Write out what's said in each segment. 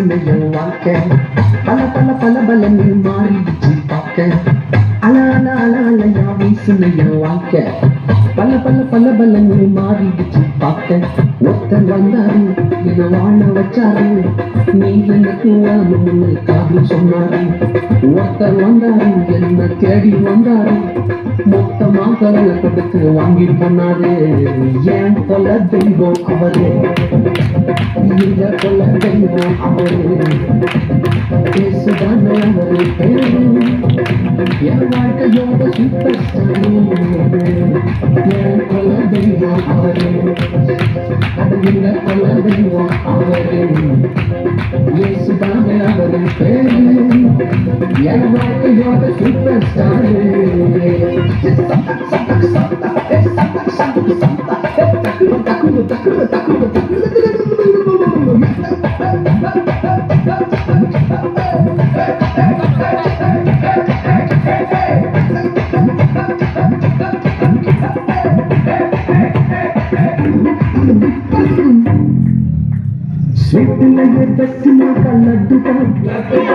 வீசுமையோ வாழ்க்கை பல பல பல பலன்னு மாறிடுச்சு பார்க்க அல அல அல அலையா வீசுமையோ வாழ்க்கை பல பல பல பலன்னு மாறிடுச்சு பார்க்க ஒருத்தர் வந்தாரு என்ன வாழ வச்சாரு நீ எனக்கு வாழணும்னு காதல் சொன்னாரு ஒருத்தர் வந்தாரு என்ன தேடி வந்தாரு மொத்தமாக கொடுத்து வாங்கி போனாரு ஏன் கொல்ல தெய்வம் அவரு இந்த கொல்ல தெய்வம் அவரு பேசுதான அவரு பேரு என் வாழ்க்கையோட சூப்பர் ஸ்டார் என் கொல்ல தெய்வம் அவரு இந்த கொல்ல தெய்வம் அவரு பேசுதான அவரு பேரு என் வாழ்க்கையோட சூப்பர் ஸ்டார் வீட்டிலேயே தட்டினா கல்லட்டுதான்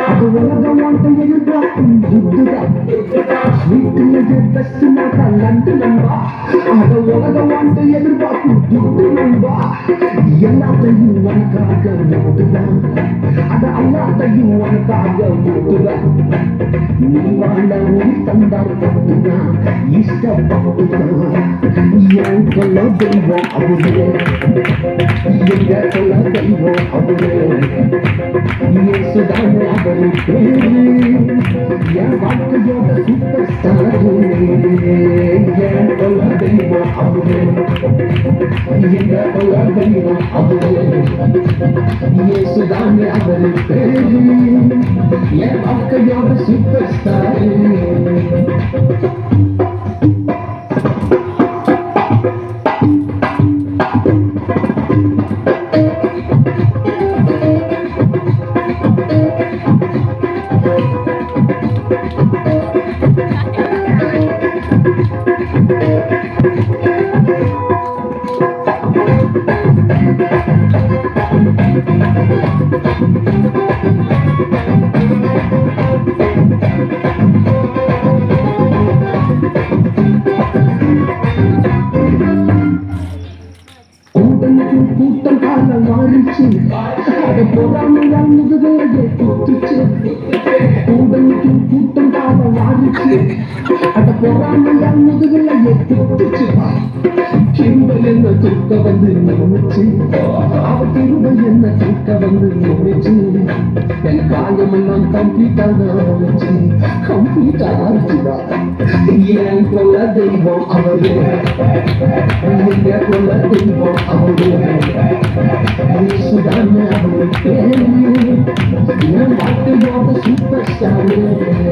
அது உலகம் வாழ்க்கை எதிர்பார்க்கும் துட்டுதான் வீட்டிலேயே தட்டினா கல்லட்டு நண்பா அது உலகம் வாழ்க்கை எதிர்பார்க்கும் துட்டு நண்பா எல்லாத்தையும் உனக்காக மூட்டுதான் அது எல்லாத்தையும் உனக்காக மூட்டுதான் நீ வாழ உனி தந்தால் பட்டுதான் இஷ்டப்பட்டுதான் என் கொல்ல தெய்வம் அவரே எங்க கொல்ல தெய்வம் அவரே இயேசுதான் அவரு பேரு என் வாழ்க்கையோட சூப்பர் ஸ்டார் என் கொல்ல தெய்வம் அவரே எங்க கொல்ல தெய்வம் அவரே இயேசுதான் அவரு பேரு என் வாழ்க்கையோட சூப்பர் ஸ்டார் கூட்டம் காலம் மாறிச்சு அதை பொறாமையால் முதுகையை கூட்டுச்சு கூட்டம் காலம் மாறிச்சு அதை பொறாமையால் முதுகையை கூட்டுச்சு கிருபை என்ன தூக்க வந்து நினைச்சு அவ கிருபை என்ன தூக்க வந்து நினைச்சு என் காலமெல்லாம் கம்ப்ளீட்டாக ஆச்சு கம்ப்ளீட்டா ஆச்சுடா என் கொல்ல தெய்வம் அவரு நீங்க கொல்ல தெய்வம் அவரு இயேசுதான் அவரு பேரு என் வாழ்க்கையோட சூப்பர் ஸ்டார்